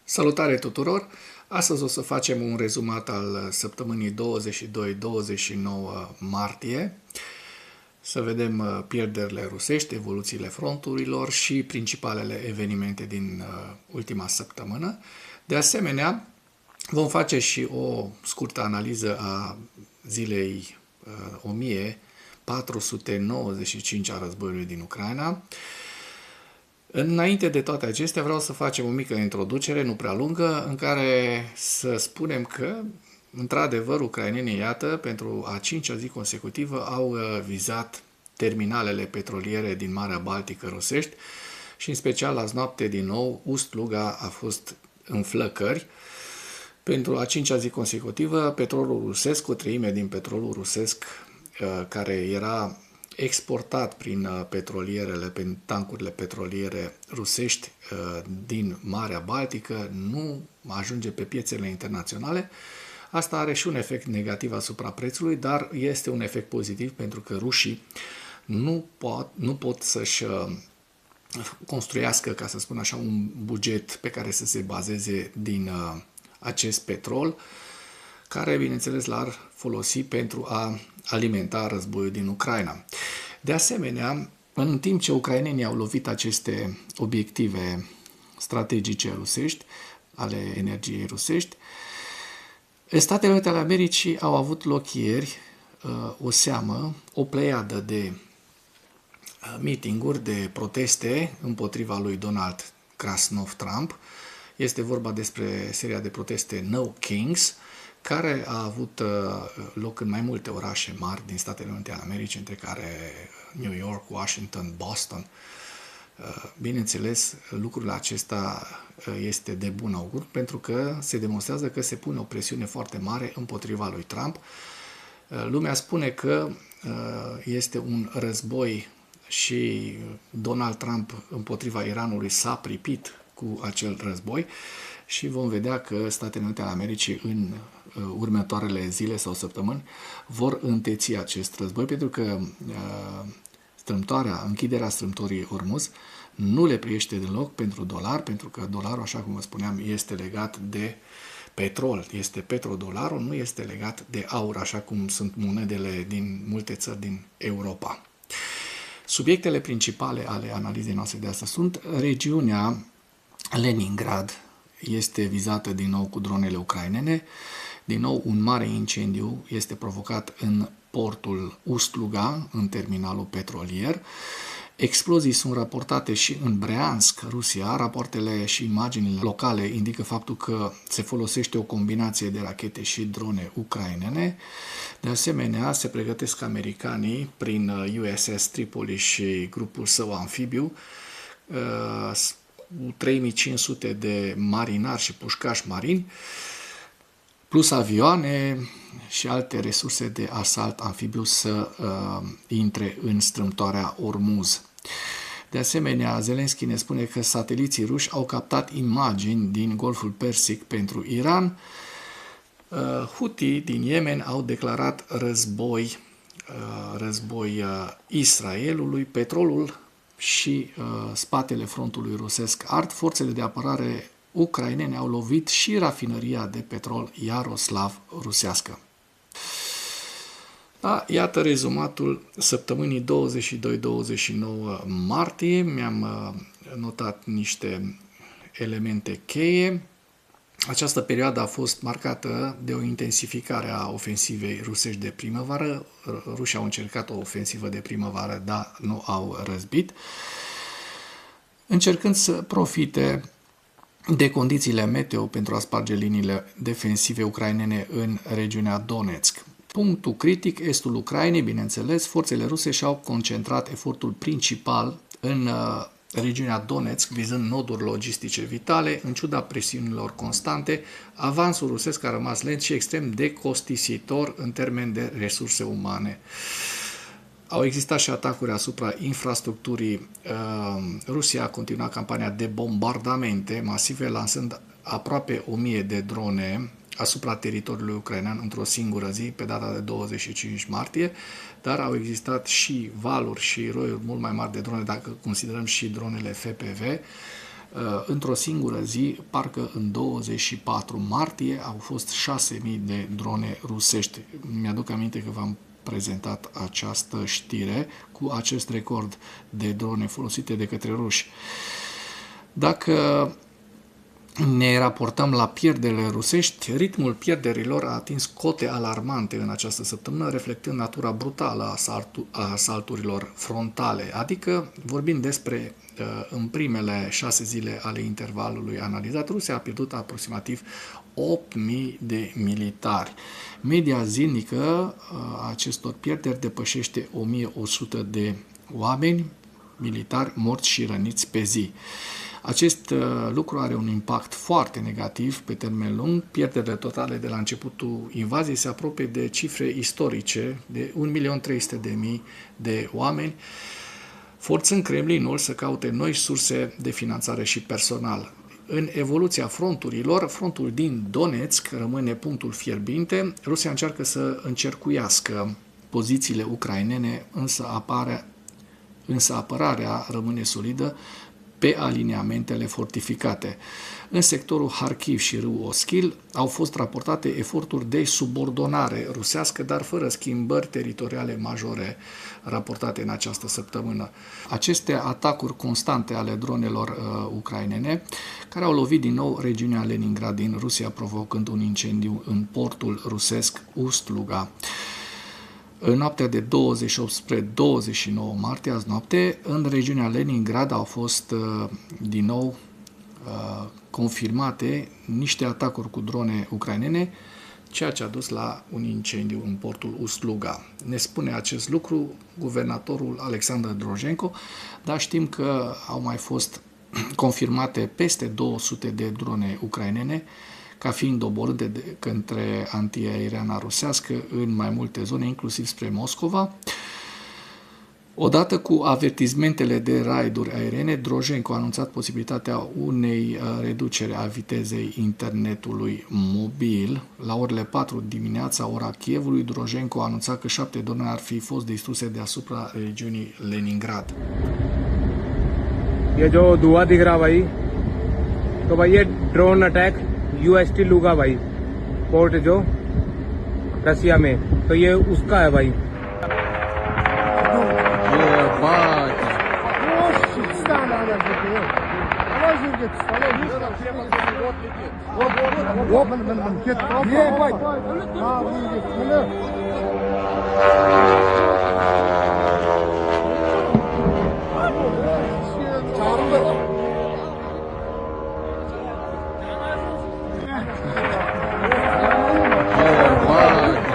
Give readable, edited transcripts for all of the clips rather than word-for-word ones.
Salutare tuturor! Astăzi o să facem un rezumat al săptămânii 22-29 martie. Să vedem pierderile rusești, evoluțiile fronturilor și principalele evenimente din ultima săptămână. De asemenea, vom face și o scurtă analiză a zilei 1495 a războiului din Ucraina. Înainte de toate acestea, vreau să facem o mică introducere, nu prea lungă, în care să spunem că, într-adevăr, ucrainenii, iată, pentru a cincea zi consecutivă, au vizat terminalele petroliere din Marea Baltică rusești și, în special, azi noapte, din nou, Ust-Luga a fost în flăcări. Pentru a cincea zi consecutivă, petrolul rusesc, o treime din petrolul rusesc care era exportat prin petrolierele, prin tancurile petroliere rusești din Marea Baltică, nu ajunge pe piețele internaționale. Asta are și un efect negativ asupra prețului, dar este un efect pozitiv pentru că rușii nu pot să-și construiască, ca să spun așa, un buget pe care să se bazeze din acest petrol, care, bineînțeles, l-ar folosi pentru a alimenta războiul din Ucraina. De asemenea, în timp ce ucrainenii au lovit aceste obiective strategice rusești, ale energiei rusești, Statele Unite ale Americii au avut loc ieri o pleiadă de meeting-uri, de proteste împotriva lui Donald Krasnov Trump. Este vorba despre seria de proteste No Kings, care a avut loc în mai multe orașe mari din Statele Unite ale Americii, între care New York, Washington, Boston. Bineînțeles, lucrul acesta este de bun augur, pentru că se demonstrează că se pune o presiune foarte mare împotriva lui Trump. Lumea spune că este un război și Donald Trump împotriva Iranului s-a pripit cu acel război și vom vedea că Statele Unite ale Americii în următoarele zile sau săptămâni vor înteți acest război, pentru că închiderea strâmtorii Ormuz nu le priește deloc pentru dolar, pentru că dolarul, așa cum vă spuneam, este legat de petrol. Este petrodolarul, nu este legat de aur, așa cum sunt monedele din multe țări din Europa. Subiectele principale ale analizei noastre de astăzi sunt regiunea Leningrad, este vizată din nou cu dronele ucrainene. Din nou, un mare incendiu este provocat în portul Ust-Luga, în terminalul petrolier. Explozii sunt raportate și în Breansk, Rusia. Rapoartele și imaginile locale indică faptul că se folosește o combinație de rachete și drone ucrainene. De asemenea, se pregătesc americanii prin USS Tripoli și grupul său amfibiu 3500 de marinari și pușcași marini, plus avioane și alte resurse de asalt amfibiu să intre în strâmtoarea Ormuz. De asemenea, Zelensky ne spune că sateliții ruși au captat imagini din Golful Persic pentru Iran. Houthi din Yemen au declarat război Israelului. Petrolul și spatele frontului rusesc ard. Forțele de apărare ucrainene au lovit și rafinăria de petrol Iaroslav rusească. Da, iată rezumatul săptămânii 22-29 martie. Mi-am notat niște elemente cheie. Această perioadă a fost marcată de o intensificare a ofensivei rusești de primăvară. Rușii au încercat o ofensivă de primăvară, dar nu au răzbit, încercând să profite de condițiile meteo pentru a sparge liniile defensive ucrainene în regiunea Donetsk. Punctul critic, estul Ucrainei, bineînțeles, forțele ruse și-au concentrat efortul principal în regiunea Donetsk, vizând noduri logistice vitale. În ciuda presiunilor constante, avansul rusesc a rămas lent și extrem de costisitor în termen de resurse umane. Au existat și atacuri asupra infrastructurii. Rusia a continuat campania de bombardamente masive, lansând aproape 1000 de drone asupra teritoriului ucrainean într-o singură zi, pe data de 25 martie, dar au existat și valuri și roiuri mult mai mari de drone, dacă considerăm și dronele FPV, într-o singură zi, parcă în 24 martie, au fost 6.000 de drone rusești. Mi-aduc aminte că v-am prezentat această știre cu acest record de drone folosite de către ruși. Dacă ne raportăm la pierderile rusești, ritmul pierderilor a atins cote alarmante în această săptămână, reflectând natura brutală a asalturilor frontale, adică vorbind despre în primele 6 zile ale intervalului analizat, Rusia a pierdut aproximativ 8.000 de militari. Media zilnică a acestor pierderi depășește 1.100 de oameni, militari morți și răniți pe zi. Acest lucru are un impact foarte negativ pe termen lung. Pierderile totale de la începutul invaziei se apropie de cifre istorice de 1.300.000 de oameni, forțând Kremlinul să caute noi surse de finanțare și personal. În evoluția fronturilor, frontul din Donetsk rămâne punctul fierbinte. Rusia încearcă să încercuiască pozițiile ucrainene, însă apărarea rămâne solidă pe aliniamentele fortificate. În sectorul Harkiv și râul Oschil au fost raportate eforturi de subordonare rusească, dar fără schimbări teritoriale majore raportate în această săptămână. Aceste atacuri constante ale dronelor ucrainene, care au lovit din nou regiunea Leningrad din Rusia, provocând un incendiu în portul rusesc Ust-Luga. În noaptea de 28 spre 29 martie, azi noapte, în regiunea Leningrad au fost din nou confirmate niște atacuri cu drone ucrainene, ceea ce a dus la un incendiu în portul Ust-Luga. Ne spune acest lucru guvernatorul Alexandru Drozhenko, dar știm că au mai fost confirmate peste 200 de drone ucrainene, ca fiind doborâte de către antiaeriana rusească în mai multe zone, inclusiv spre Moscova. Odată cu avertizmentele de raiduri aeriene, Drozhenko a anunțat posibilitatea unei reduceri a vitezei internetului mobil. La orele 4 dimineața, ora Kievului, Drozhenko a anunțat că 7 drone ar fi fost distruse deasupra regiunii Leningrad. ये जो धुआं दिख रहा भाई, तो भाई ये drone attack UST लुगा भाई, पोर्ट जो रसिया में, तो ये उसका है भाई।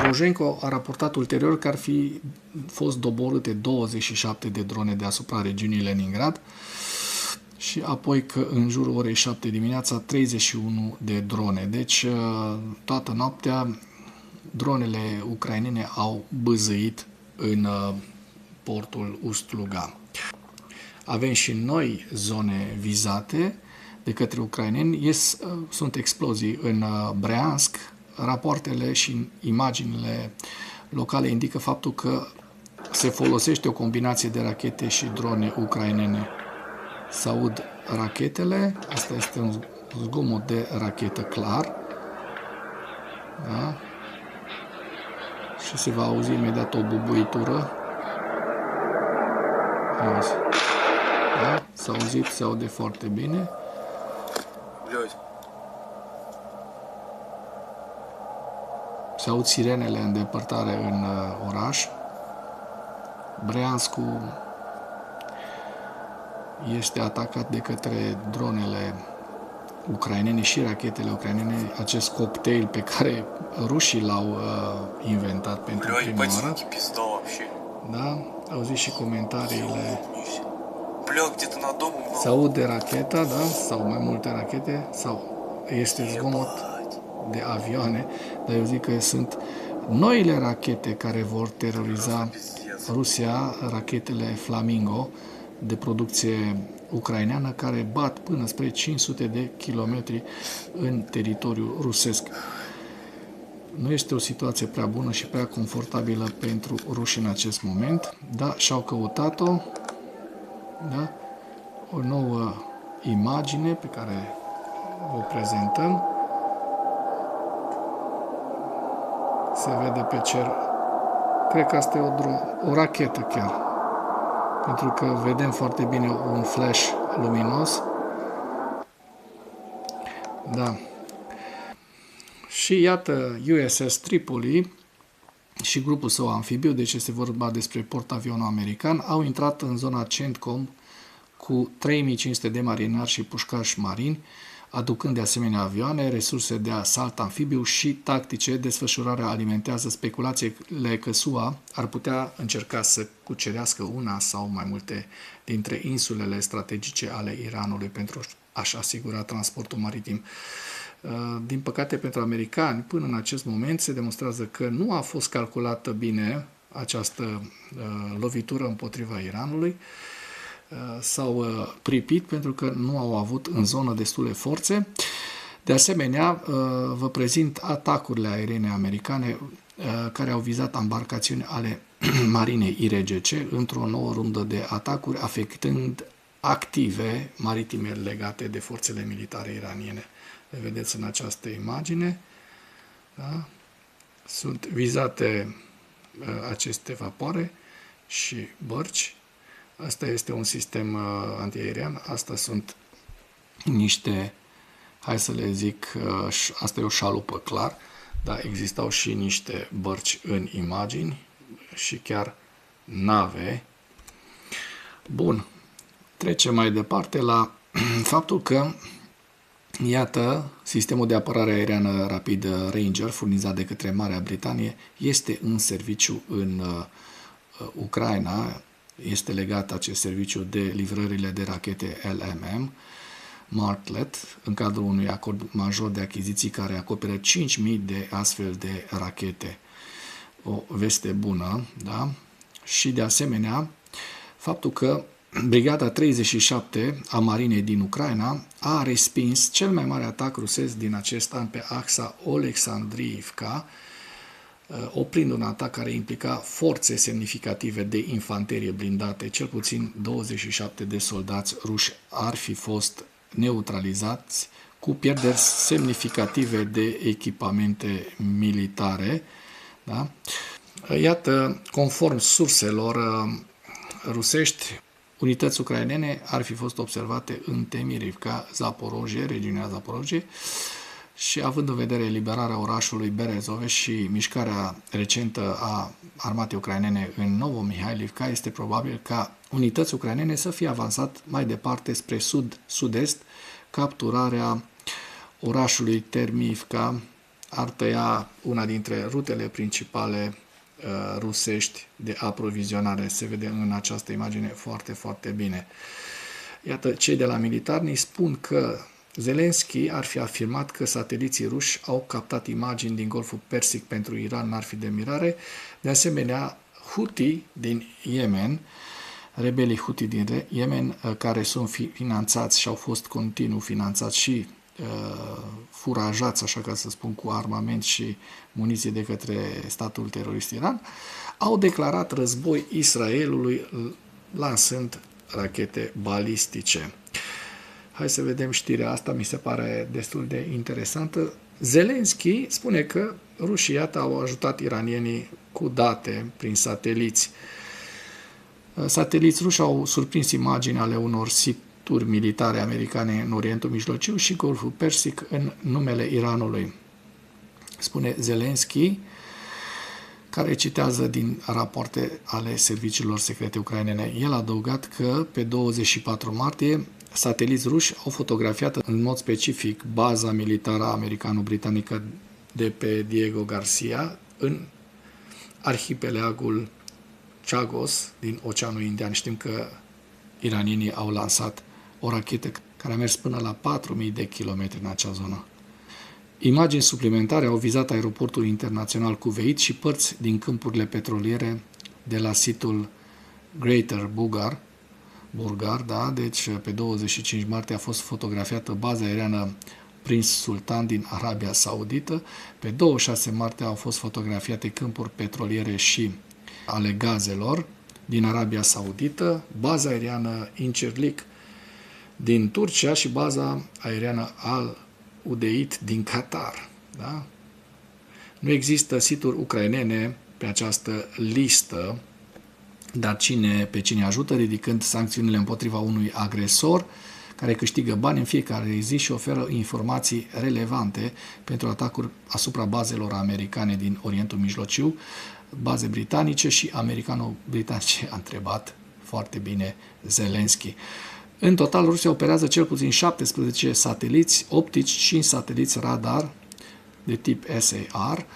Drozhenko a raportat ulterior că ar fi fost doborâte 27 de drone deasupra regiunii Leningrad și apoi că în jurul orei 7 dimineața 31 de drone. Deci toată noaptea dronele ucrainene au bâzâit în portul Ust-Luga. Avem și noi zone vizate de către ucraineni. Sunt explozii în Breansk. Rapoartele și imaginile locale indică faptul că se folosește o combinație de rachete și drone ucrainene. Se aud rachetele, asta este un zgomot de rachetă clar, da? Și se va auzi imediat o bubuitură. Auzi. Da? S-a auzit, se aude foarte bine. Se aud sirenele în depărtare în oraș. Breanskul este atacat de către dronele ucrainene și rachetele ucrainene, acest cocktail pe care rușii l-au inventat pentru prima oară. Da? Auziți și comentariile. Se aude racheta, da? Sau mai multe rachete, sau este zgomot de avioane, dar eu zic că sunt noile rachete care vor teroriza Rusia, rachetele Flamingo de producție ucraineană, care bat până spre 500 de kilometri în teritoriul rusesc. Nu este o situație prea bună și prea confortabilă pentru ruși în acest moment, dar și-au căutat-o, da? O nouă imagine pe care o prezentăm. Se vede pe cer. Cred că asta e o rachetă chiar. Pentru că vedem foarte bine un flash luminos. Da. Și iată USS Tripoli și grupul său amfibiu, deci este vorba despre portavionul american, au intrat în zona CENTCOM cu 3500 de marinari și pușcași marini, aducând de asemenea avioane, resurse de asalt amfibiu și tactice. Desfășurarea alimentează speculațiile că SUA ar putea încerca să cucerească una sau mai multe dintre insulele strategice ale Iranului pentru a-și asigura transportul maritim. Din păcate pentru americani, până în acest moment se demonstrează că nu a fost calculată bine această lovitură împotriva Iranului. S-au pripit pentru că nu au avut în zonă destule forțe. De asemenea, vă prezint atacurile aeriene americane care au vizat embarcațiuni ale marinei IRGC într-o nouă rundă de atacuri, afectând active maritime legate de forțele militare iraniene. Le vedeți în această imagine. Da? Sunt vizate aceste vapoare și bărci. Asta este un sistem antiaerian. Asta sunt niște, hai să le zic, asta e o șalupă, clar, dar existau și niște bărci în imagini și chiar nave. Bun. Trecem mai departe la faptul că, iată, sistemul de apărare aeriană rapid Ranger, furnizat de către Marea Britanie, este în serviciu în Ucraina. Este legat acest serviciu de livrările de rachete LMM Martlet, în cadrul unui acord major de achiziții care acoperă 5.000 de astfel de rachete. O veste bună, da? Și de asemenea, faptul că Brigada 37 a Marinei din Ucraina a respins cel mai mare atac rusesc din acest an pe axa Oleksandriivka, oprind un atac care implica forțe semnificative de infanterie blindate. Cel puțin 27 de soldați ruși ar fi fost neutralizați, cu pierderi semnificative de echipamente militare. Da? Iată, conform surselor rusești, unități ucrainene ar fi fost observate în Temirivka, Zaporojie, regiunea Zaporojie, și având în vedere eliberarea orașului Berezove și mișcarea recentă a armatei ucrainene în Novomihailivka, este probabil ca unități ucrainene să fie avansat mai departe spre sud-sud-est. Capturarea orașului Termivka ar tăia una dintre rutele principale rusești de aprovizionare. Se vede în această imagine foarte, foarte bine. Iată, cei de la militar ne spun că Zelensky ar fi afirmat că sateliții ruși au captat imagini din Golful Persic. Pentru Iran n-ar fi de mirare. De asemenea, Houthi din Yemen, rebelii Houthi din Yemen, care sunt finanțați și au fost continuu finanțați și furajați, așa ca să spun, cu armament și muniție de către statul terorist Iran, au declarat război Israelului lansând rachete balistice. Hai să vedem știrea asta, mi se pare destul de interesantă. Zelensky spune că rușii, iată, au ajutat iranienii cu date prin sateliți. Sateliți ruși au surprins imagini ale unor situri militare americane în Orientul Mijlociu și Golful Persic în numele Iranului, spune Zelensky, care citează din rapoarte ale serviciilor secrete ucrainene. El a adăugat că pe 24 martie sateliți ruși au fotografiat în mod specific baza militară americano-britanică de pe Diego Garcia în arhipelagul Chagos din Oceanul Indian. Știm că iranienii au lansat o rachetă care a mers până la 4.000 de kilometri în acea zonă. Imagini suplimentare au vizat aeroportul internațional Kuwait și părți din câmpurile petroliere de la situl Greater Burgar, da? Deci pe 25 martie a fost fotografiată baza aeriană Prince Sultan din Arabia Saudită. Pe 26 martie au fost fotografiate câmpuri petroliere și ale gazelor din Arabia Saudită, baza aeriană Incirlik din Turcia și baza aeriană Al Udeid din Qatar. Da? Nu există situri ucrainene pe această listă, dar pe cine ajută ridicând sancțiunile împotriva unui agresor care câștigă bani în fiecare zi și oferă informații relevante pentru atacuri asupra bazelor americane din Orientul Mijlociu, baze britanice și americano-britanice, a întrebat foarte bine Zelensky. În total, Rusia operează cel puțin 17 sateliți optici, 5 sateliți radar de tip SAR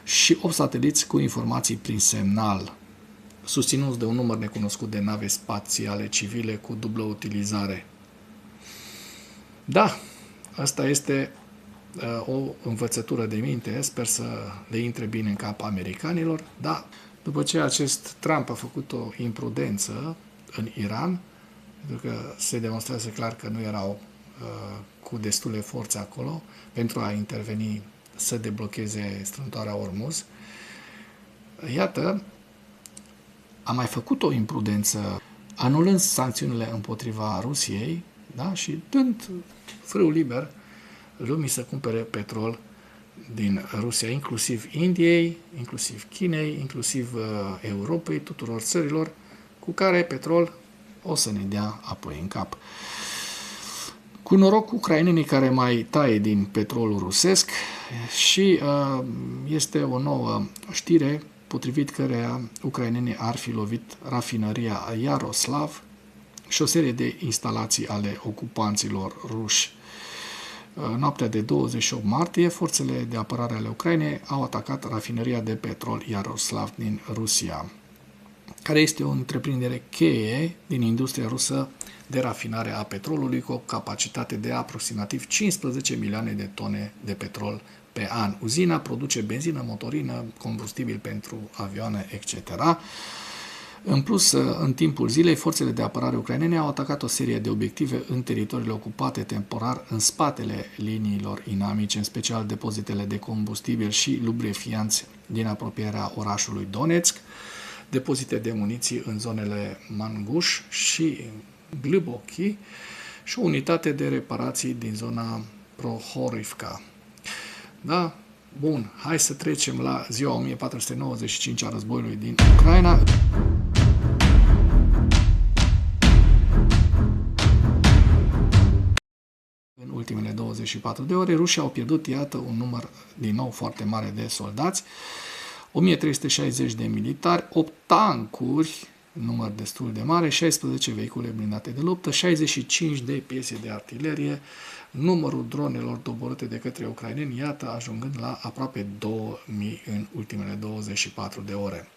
și 8 sateliți cu informații prin semnal, susținuți de un număr necunoscut de nave spațiale civile cu dublă utilizare. Da, asta este o învățătură de minte, sper să le intre bine în cap americanilor, da, după ce acest Trump a făcut o imprudență în Iran, pentru că se demonstrează clar că nu erau cu destule forțe acolo pentru a interveni să deblocheze strâmtoarea Ormuz. Iată, a mai făcut o imprudență anulând sancțiunile împotriva Rusiei, da? Și dând frâul liber lumii să cumpere petrol din Rusia, inclusiv Indiei, inclusiv Chinei, inclusiv Europei, tuturor țărilor cu care petrol o să ne dea apoi în cap. Cu noroc ucrainenii care mai taie din petrolul rusesc și este o nouă știre potrivit căreia ucrainenii ar fi lovit rafinăria Iaroslav și o serie de instalații ale ocupanților ruși. Noaptea de 28 martie, forțele de apărare ale Ucrainei au atacat rafinăria de petrol Iaroslav din Rusia, care este o întreprindere cheie din industria rusă de rafinare a petrolului cu o capacitate de aproximativ 15 milioane de tone de petrol pe an. Uzina produce benzină, motorină, combustibil pentru avioane, etc. În plus, în timpul zilei, forțele de apărare ucrainene au atacat o serie de obiective în teritoriile ocupate temporar în spatele liniilor inamice, în special depozitele de combustibil și lubrifianți din apropierea orașului Donetsk, depozite de muniții în zonele Manguș și Glboki și o unitate de reparații din zona Prohorivka. Da? Bun, hai să trecem la ziua 1495 a războiului din Ucraina. În ultimele 24 de ore, rușii au pierdut, iată, un număr din nou foarte mare de soldați, 1360 de militari, 8 tancuri, număr destul de mare, 16 vehicule blindate de luptă, 65 de piese de artilerie, numărul dronelor doborâte de către ucraineni, iată, ajungând la aproape 2000 în ultimele 24 de ore.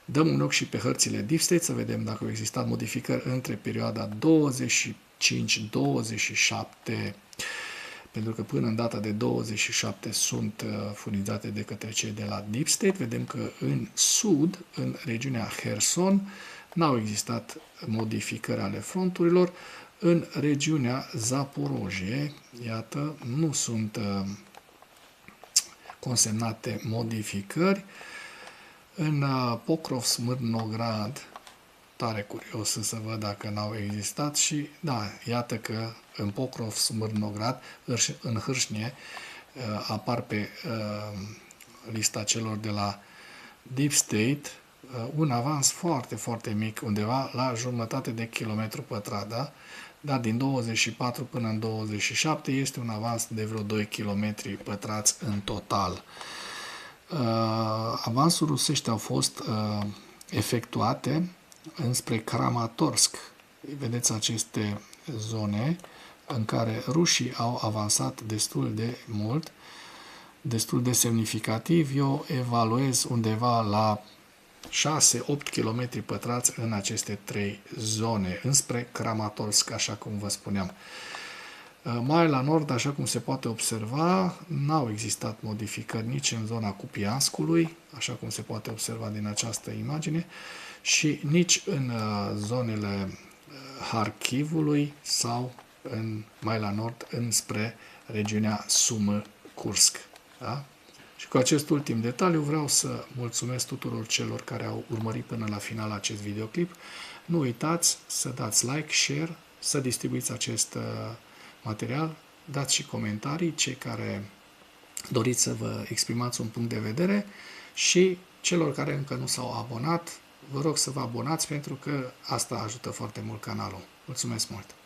Dăm un ochi și pe hărțile Deep State să vedem dacă au existat modificări între perioada 25-27, pentru că până în data de 27 sunt furnizate de către cei de la Deep State. Vedem că în sud, în regiunea Kherson, n-au existat modificări ale fronturilor. În regiunea Zaporojie, iată, nu sunt consemnate modificări. În Pokrov-Smârnograd, tare curios să văd dacă n-au existat și, da, iată că în Pokrov-Smârnograd, în Hârșnie, apar pe lista celor de la Deep State un avans foarte, foarte mic, undeva la jumătate de kilometru pătrat, da? Dar din 24 până în 27 este un avans de vreo 2 km pătrați în total. Avansuri rusești au fost efectuate înspre Kramatorsk. Vedeți aceste zone în care rușii au avansat destul de mult, destul de semnificativ. Eu evaluez undeva la 6-8 km pătrați în aceste trei zone, înspre Kramatorsk, așa cum vă spuneam. Mai la nord, așa cum se poate observa, n-au existat modificări nici în zona Kupianskului, așa cum se poate observa din această imagine, și nici în zonele Harkivului sau mai la nord, înspre regiunea Sumă-Kursk. Da? Și cu acest ultim detaliu vreau să mulțumesc tuturor celor care au urmărit până la final acest videoclip. Nu uitați să dați like, share, să distribuiți acest material, dați și comentarii, cei care doriți să vă exprimați un punct de vedere și celor care încă nu s-au abonat, vă rog să vă abonați pentru că asta ajută foarte mult canalul. Mulțumesc mult!